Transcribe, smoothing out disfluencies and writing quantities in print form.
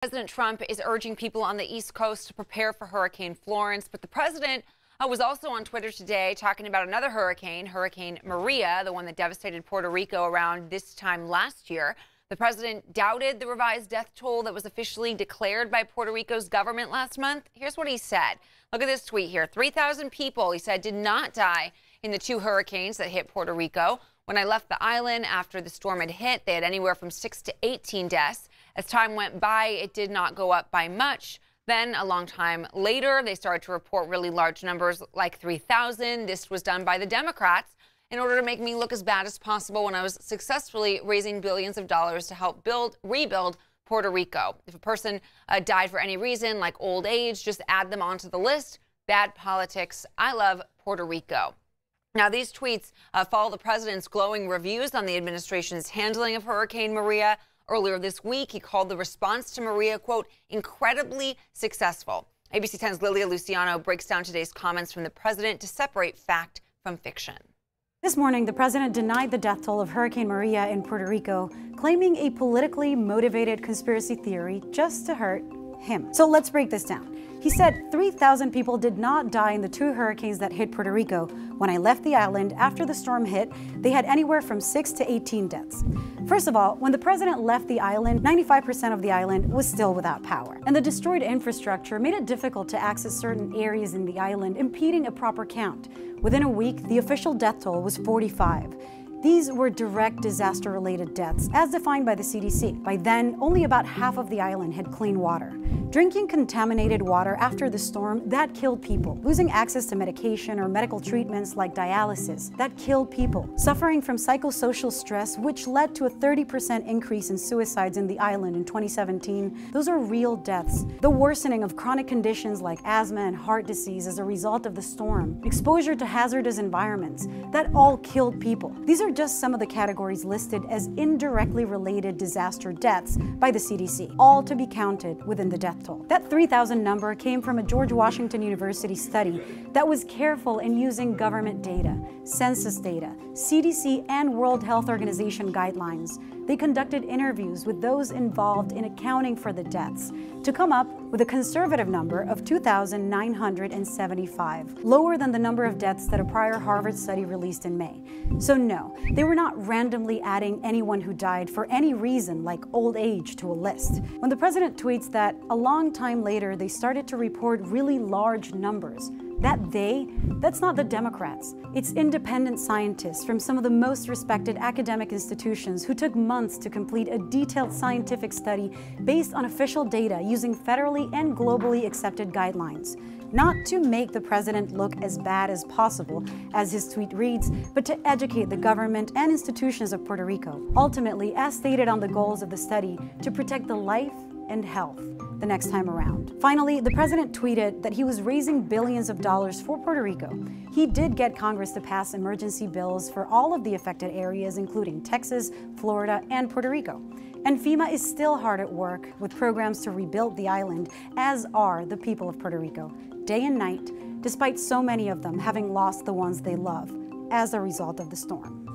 President Trump is urging people on the East Coast to prepare for Hurricane Florence, but the president was also on Twitter today talking about another hurricane, Hurricane Maria, the one that devastated Puerto Rico around this time last year. The president doubted the revised death toll that was officially declared by Puerto Rico's government last month. Here's what he said. Look at this tweet here. 3,000 people, he said, did not die in the two hurricanes that hit Puerto Rico. When I left the island after the storm had hit, they had anywhere from 6 to 18 deaths. As time went by, it did not go up by much. Then, a long time later, they started to report really large numbers like 3,000. This was done by the Democrats in order to make me look as bad as possible when I was successfully raising billions of dollars to help rebuild Puerto Rico. If a person died for any reason, like old age, just add them onto the list. Bad politics. I love Puerto Rico. Now, these tweets follow the president's glowing reviews on the administration's handling of Hurricane Maria. Earlier this week, he called the response to Maria, quote, incredibly successful. ABC 10's Lilia Luciano breaks down today's comments from the president to separate fact from fiction. This morning, the president denied the death toll of Hurricane Maria in Puerto Rico, claiming a politically motivated conspiracy theory just to hurt him. So let's break this down. He said 3,000 people did not die in the two hurricanes that hit Puerto Rico. When I left the island after the storm hit, they had anywhere from 6 to 18 deaths. First of all, when the president left the island, 95% of the island was still without power. And the destroyed infrastructure made it difficult to access certain areas in the island, impeding a proper count. Within a week, the official death toll was 45. These were direct disaster-related deaths, as defined by the CDC. By then, only about half of the island had clean water. Drinking contaminated water after the storm, that killed people. Losing access to medication or medical treatments like dialysis, that killed people. Suffering from psychosocial stress, which led to a 30% increase in suicides in the island in 2017, those are real deaths. The worsening of chronic conditions like asthma and heart disease as a result of the storm. Exposure to hazardous environments, that all killed people. These are just some of the categories listed as indirectly related disaster deaths by the CDC, all to be counted within the death toll. That 3,000 number came from a George Washington University study that was careful in using government data, census data, CDC and World Health Organization guidelines. They conducted interviews with those involved in accounting for the deaths to come up with a conservative number of 2,975, lower than the number of deaths that a prior Harvard study released in May. So no, they were not randomly adding anyone who died for any reason like old age to a list. When the president tweets that a long time later they started to report really large numbers, that's not the Democrats. It's independent scientists from some of the most respected academic institutions who took months to complete a detailed scientific study based on official data using federally and globally accepted guidelines. Not to make the president look as bad as possible, as his tweet reads, but to educate the government and institutions of Puerto Rico. Ultimately, as stated on the goals of the study, to protect the life and health the next time around. Finally, the president tweeted that he was raising billions of dollars for Puerto Rico. He did get Congress to pass emergency bills for all of the affected areas, including Texas, Florida, and Puerto Rico. And FEMA is still hard at work with programs to rebuild the island, as are the people of Puerto Rico, day and night, despite so many of them having lost the ones they love as a result of the storm.